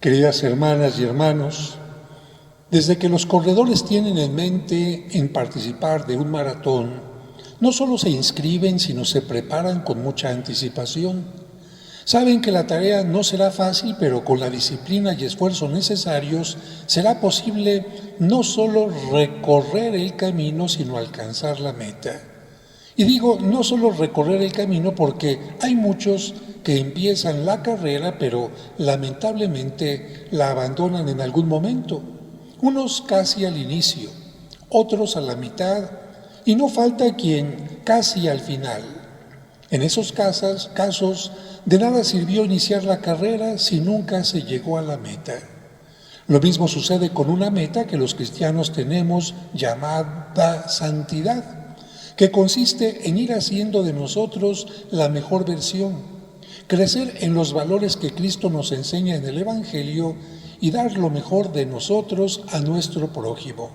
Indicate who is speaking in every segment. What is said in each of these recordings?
Speaker 1: Queridas hermanas y hermanos, desde que los corredores tienen en mente en participar de un maratón, no solo se inscriben, sino se preparan con mucha anticipación. Saben que la tarea no será fácil, pero con la disciplina y esfuerzo necesarios será posible no solo recorrer el camino, sino alcanzar la meta. Y digo no solo recorrer el camino porque hay muchos que empiezan la carrera, pero lamentablemente la abandonan en algún momento. Unos casi al inicio, otros a la mitad, y no falta quien casi al final. En esos casos, de nada sirvió iniciar la carrera si nunca se llegó a la meta. Lo mismo sucede con una meta que los cristianos tenemos llamada santidad, que consiste en ir haciendo de nosotros la mejor versión, crecer en los valores que Cristo nos enseña en el Evangelio y dar lo mejor de nosotros a nuestro prójimo.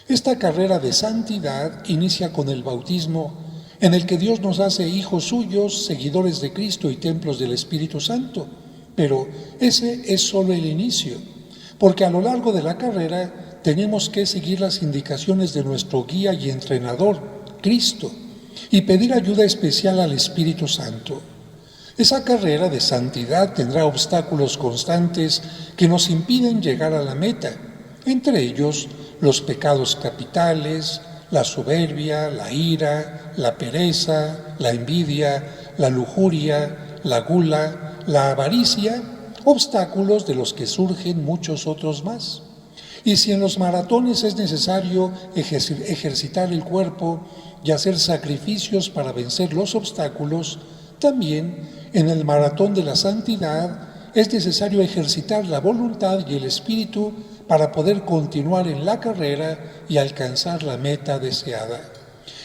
Speaker 1: Esta carrera de santidad inicia con el bautismo, en el que Dios nos hace hijos suyos, seguidores de Cristo y templos del Espíritu Santo. Pero ese es solo el inicio, porque a lo largo de la carrera tenemos que seguir las indicaciones de nuestro guía y entrenador, Cristo, y pedir ayuda especial al Espíritu Santo. Esa carrera de santidad tendrá obstáculos constantes que nos impiden llegar a la meta, entre ellos los pecados capitales, la soberbia, la ira, la pereza, la envidia, la lujuria, la gula, la avaricia, obstáculos de los que surgen muchos otros más. Y si en los maratones es necesario ejercitar el cuerpo y hacer sacrificios para vencer los obstáculos, también en el maratón de la santidad es necesario ejercitar la voluntad y el espíritu para poder continuar en la carrera y alcanzar la meta deseada.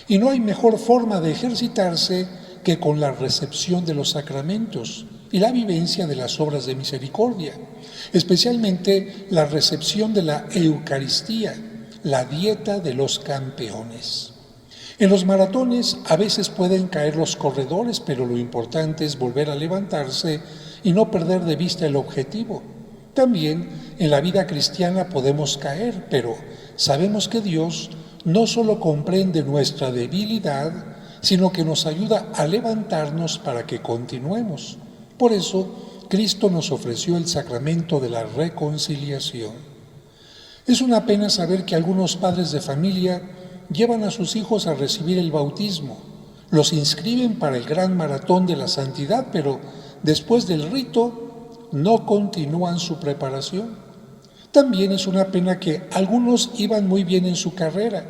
Speaker 1: Y no hay mejor forma de ejercitarse que con la recepción de los sacramentos y la vivencia de las obras de misericordia, especialmente la recepción de la Eucaristía, la dieta de los campeones. En los maratones a veces pueden caer los corredores, pero lo importante es volver a levantarse y no perder de vista el objetivo. También en la vida cristiana podemos caer, pero sabemos que Dios no solo comprende nuestra debilidad, sino que nos ayuda a levantarnos para que continuemos. Por eso, Cristo nos ofreció el sacramento de la reconciliación. Es una pena saber que algunos padres de familia llevan a sus hijos a recibir el bautismo, los inscriben para el gran maratón de la santidad, pero después del rito no continúan su preparación. También es una pena que algunos iban muy bien en su carrera.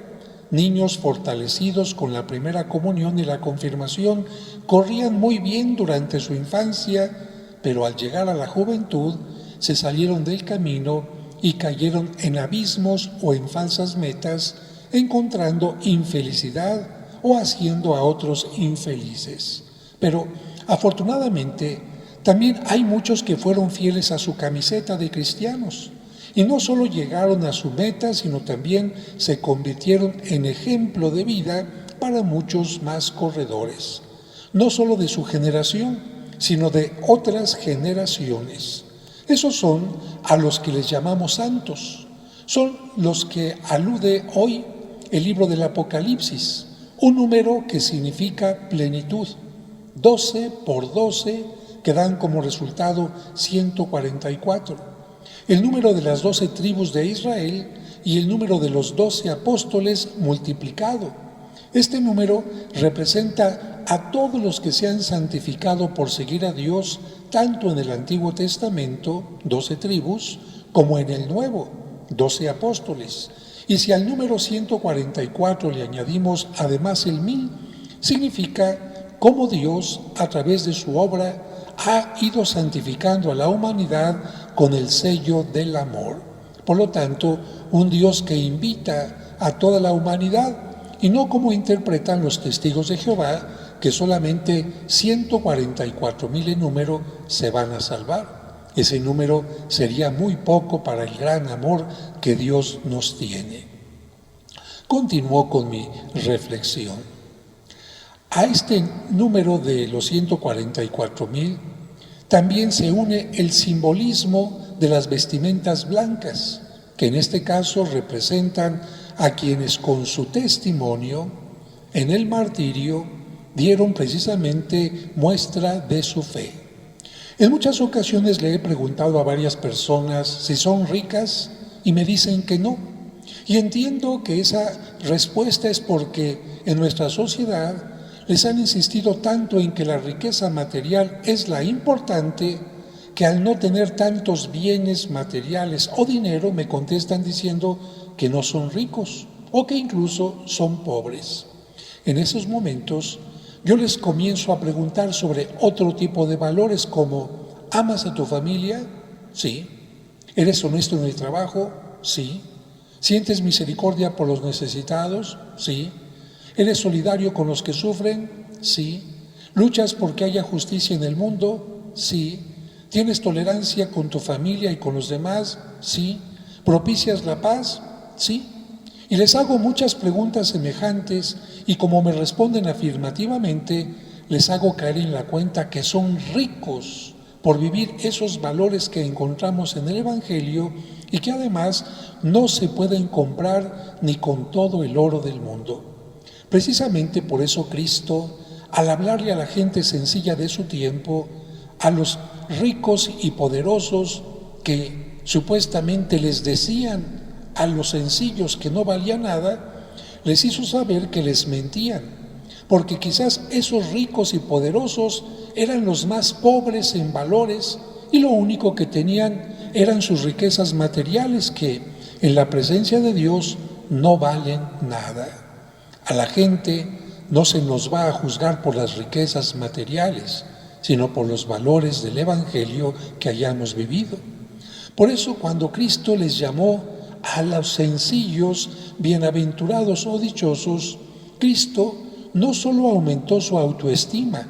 Speaker 1: Niños fortalecidos con la primera comunión y la confirmación corrían muy bien durante su infancia, pero al llegar a la juventud se salieron del camino y cayeron en abismos o en falsas metas, encontrando infelicidad o haciendo a otros infelices. Pero afortunadamente también hay muchos que fueron fieles a su camiseta de cristianos y no solo llegaron a su meta, sino también se convirtieron en ejemplo de vida para muchos más corredores, no solo de su generación, sino de otras generaciones. Esos son a los que les llamamos santos, son los que alude hoy el libro del Apocalipsis, un número que significa plenitud, 12 por 12 que dan como resultado 144. El número de las 12 tribus de Israel y el número de los 12 apóstoles multiplicado. Este número representa a todos los que se han santificado por seguir a Dios, tanto en el Antiguo Testamento, 12 tribus, como en el Nuevo, 12 apóstoles. Y si al número 144 le añadimos además el 1000, significa cómo Dios, a través de su obra, ha ido santificando a la humanidad con el sello del amor. Por lo tanto, un Dios que invita a toda la humanidad, y no como interpretan los testigos de Jehová, que solamente 144,000 en número se van a salvar. Ese número sería muy poco para el gran amor que Dios nos tiene. Continúo con mi reflexión. A este número de los 144,000 también se une el simbolismo de las vestimentas blancas, que en este caso representan a quienes con su testimonio en el martirio dieron precisamente muestra de su fe. En muchas ocasiones le he preguntado a varias personas si son ricas y me dicen que no. Y entiendo que esa respuesta es porque en nuestra sociedad les han insistido tanto en que la riqueza material es la importante, que al no tener tantos bienes materiales o dinero me contestan diciendo que no son ricos o que incluso son pobres. En esos momentos yo les comienzo a preguntar sobre otro tipo de valores como: ¿amas a tu familia? Sí. ¿Eres honesto en el trabajo? Sí. ¿Sientes misericordia por los necesitados? Sí. ¿Eres solidario con los que sufren? Sí. ¿Luchas porque haya justicia en el mundo? Sí. ¿Tienes tolerancia con tu familia y con los demás? Sí. ¿Propicias la paz? Sí. Y les hago muchas preguntas semejantes y como me responden afirmativamente, les hago caer en la cuenta que son ricos por vivir esos valores que encontramos en el Evangelio y que además no se pueden comprar ni con todo el oro del mundo. Precisamente por eso Cristo, al hablarle a la gente sencilla de su tiempo, a los ricos y poderosos que supuestamente les decían a los sencillos que no valía nada, les hizo saber que les mentían, porque quizás esos ricos y poderosos eran los más pobres en valores y lo único que tenían eran sus riquezas materiales que en la presencia de Dios no valen nada. A la gente no se nos va a juzgar por las riquezas materiales, sino por los valores del Evangelio que hayamos vivido. Por eso cuando Cristo les llamó a los sencillos, bienaventurados o dichosos, Cristo no solo aumentó su autoestima,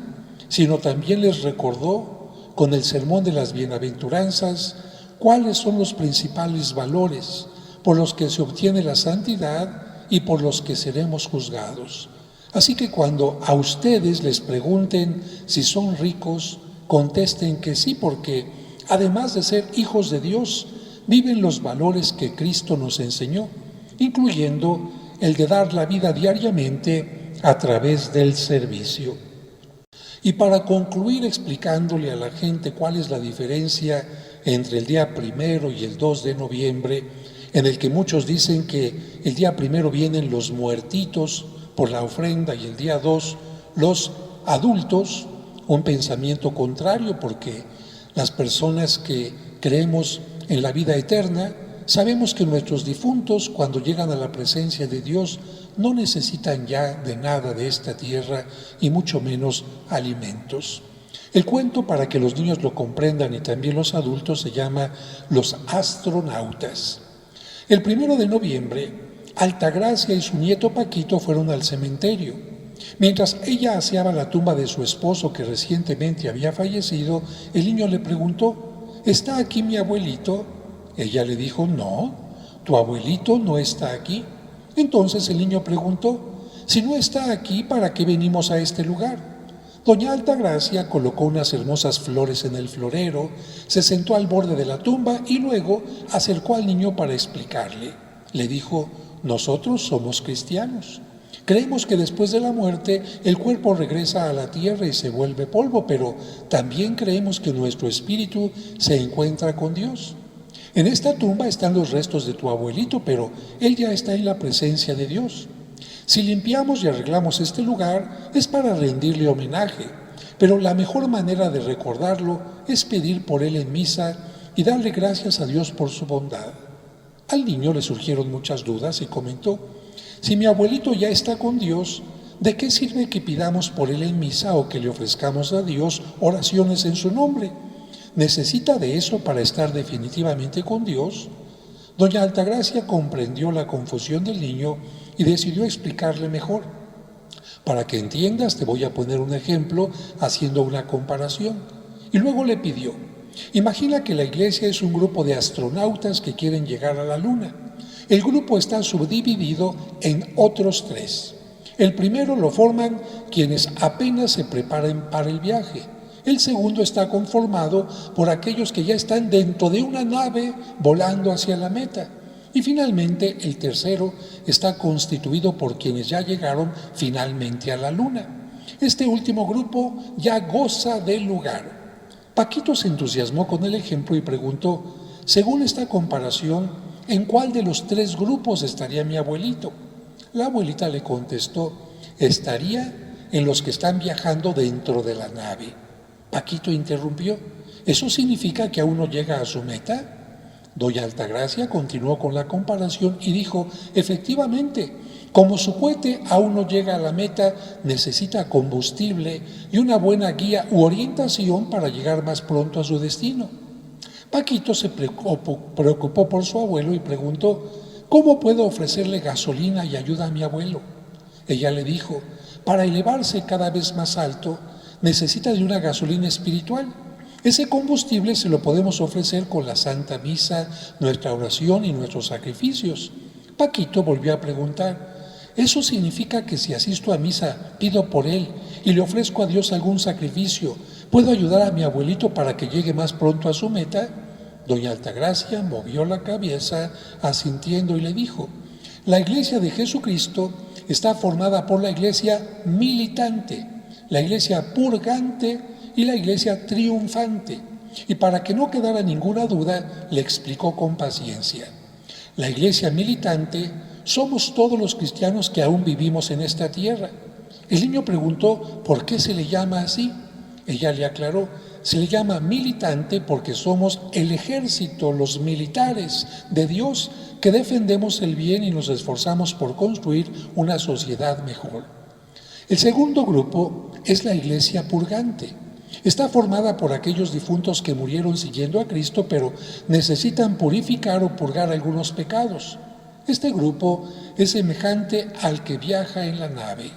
Speaker 1: sino también les recordó con el sermón de las bienaventuranzas cuáles son los principales valores por los que se obtiene la santidad y por los que seremos juzgados. Así que cuando a ustedes les pregunten si son ricos, contesten que sí, porque además de ser hijos de Dios, viven los valores que Cristo nos enseñó, incluyendo el de dar la vida diariamente a través del servicio. Y para concluir explicándole a la gente cuál es la diferencia entre el día 1 y el 2 de noviembre, en el que muchos dicen que el día 1 vienen los muertitos por la ofrenda y el día 2 los adultos, un pensamiento contrario, porque las personas que creemos en la vida eterna sabemos que nuestros difuntos, cuando llegan a la presencia de Dios, no necesitan ya de nada de esta tierra y mucho menos alimentos. El cuento, para que los niños lo comprendan y también los adultos, se llama Los astronautas. El 1 de noviembre, Altagracia y su nieto Paquito fueron al cementerio. Mientras ella aseaba la tumba de su esposo que recientemente había fallecido, el niño le preguntó: ¿está aquí mi abuelito? Ella le dijo: no, tu abuelito no está aquí. Entonces el niño preguntó: si no está aquí, ¿para qué venimos a este lugar? Doña Altagracia colocó unas hermosas flores en el florero, se sentó al borde de la tumba y luego acercó al niño para explicarle. Le dijo: nosotros somos cristianos. Creemos que después de la muerte el cuerpo regresa a la tierra y se vuelve polvo, pero también creemos que nuestro espíritu se encuentra con Dios. En esta tumba están los restos de tu abuelito, pero él ya está en la presencia de Dios. Si limpiamos y arreglamos este lugar es para rendirle homenaje, pero la mejor manera de recordarlo es pedir por él en misa y darle gracias a Dios por su bondad. Al niño le surgieron muchas dudas y comentó: si mi abuelito ya está con Dios, ¿de qué sirve que pidamos por él en misa o que le ofrezcamos a Dios oraciones en su nombre? ¿Necesita de eso para estar definitivamente con Dios? Doña Altagracia comprendió la confusión del niño y decidió explicarle mejor. Para que entiendas, te voy a poner un ejemplo haciendo una comparación. Y luego le pidió: imagina que la iglesia es un grupo de astronautas que quieren llegar a la luna. El grupo está subdividido en otros 3. El primero lo forman quienes apenas se preparan para el viaje. El segundo está conformado por aquellos que ya están dentro de una nave volando hacia la meta. Y finalmente el tercero está constituido por quienes ya llegaron finalmente a la luna. Este último grupo ya goza del lugar. Paquito se entusiasmó con el ejemplo y preguntó, según esta comparación, ¿en cuál de los tres grupos estaría mi abuelito? La abuelita le contestó, estaría en los que están viajando dentro de la nave. Paquito interrumpió, ¿eso significa que aún no llega a su meta? Doña Altagracia continuó con la comparación y dijo, efectivamente, como su cohete aún no llega a la meta, necesita combustible y una buena guía u orientación para llegar más pronto a su destino. Paquito se preocupó por su abuelo y preguntó, ¿cómo puedo ofrecerle gasolina y ayuda a mi abuelo? Ella le dijo, para elevarse cada vez más alto, necesita de una gasolina espiritual. Ese combustible se lo podemos ofrecer con la Santa Misa, nuestra oración y nuestros sacrificios. Paquito volvió a preguntar, ¿eso significa que si asisto a misa, pido por él y le ofrezco a Dios algún sacrificio, puedo ayudar a mi abuelito para que llegue más pronto a su meta? Doña Altagracia movió la cabeza asintiendo y le dijo, la Iglesia de Jesucristo está formada por la Iglesia militante, la Iglesia purgante y la Iglesia triunfante. Y para que no quedara ninguna duda, le explicó con paciencia. La Iglesia militante somos todos los cristianos que aún vivimos en esta tierra. El niño preguntó, ¿por qué se le llama así? Ella le aclaró, se le llama militante porque somos el ejército, los militares de Dios que defendemos el bien y nos esforzamos por construir una sociedad mejor. El segundo grupo es la Iglesia purgante. Está formada por aquellos difuntos que murieron siguiendo a Cristo, pero necesitan purificar o purgar algunos pecados. Este grupo es semejante al que viaja en la nave.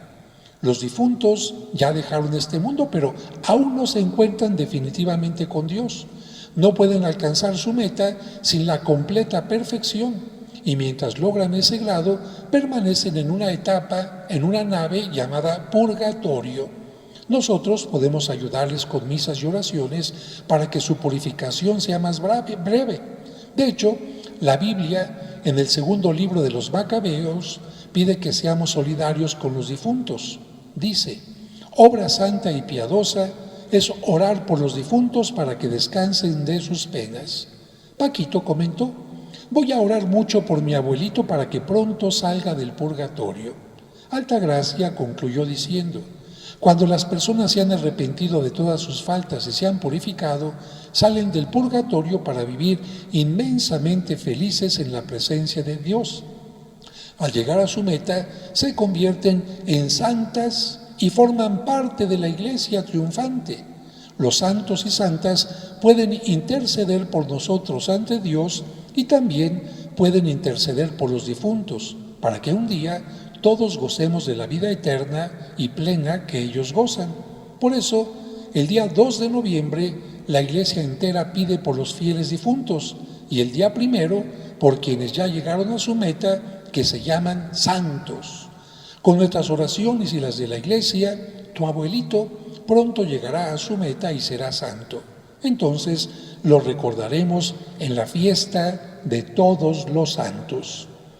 Speaker 1: Los difuntos ya dejaron este mundo, pero aún no se encuentran definitivamente con Dios. No pueden alcanzar su meta sin la completa perfección, y mientras logran ese grado, permanecen en una etapa, en una nave llamada purgatorio. Nosotros podemos ayudarles con misas y oraciones para que su purificación sea más breve. De hecho, la Biblia, en el segundo libro de los Macabeos, pide que seamos solidarios con los difuntos. Dice, obra santa y piadosa es orar por los difuntos para que descansen de sus penas. Paquito comentó, voy a orar mucho por mi abuelito para que pronto salga del purgatorio. Altagracia concluyó diciendo, cuando las personas se han arrepentido de todas sus faltas y se han purificado, salen del purgatorio para vivir inmensamente felices en la presencia de Dios. Al llegar a su meta, se convierten en santas y forman parte de la Iglesia triunfante. Los santos y santas pueden interceder por nosotros ante Dios y también pueden interceder por los difuntos, para que un día todos gocemos de la vida eterna y plena que ellos gozan. Por eso, el día 2 de noviembre, la Iglesia entera pide por los fieles difuntos y el día 1 por quienes ya llegaron a su meta, que se llaman santos. Con nuestras oraciones y las de la Iglesia, tu abuelito pronto llegará a su meta y será santo. Entonces lo recordaremos en la fiesta de todos los santos.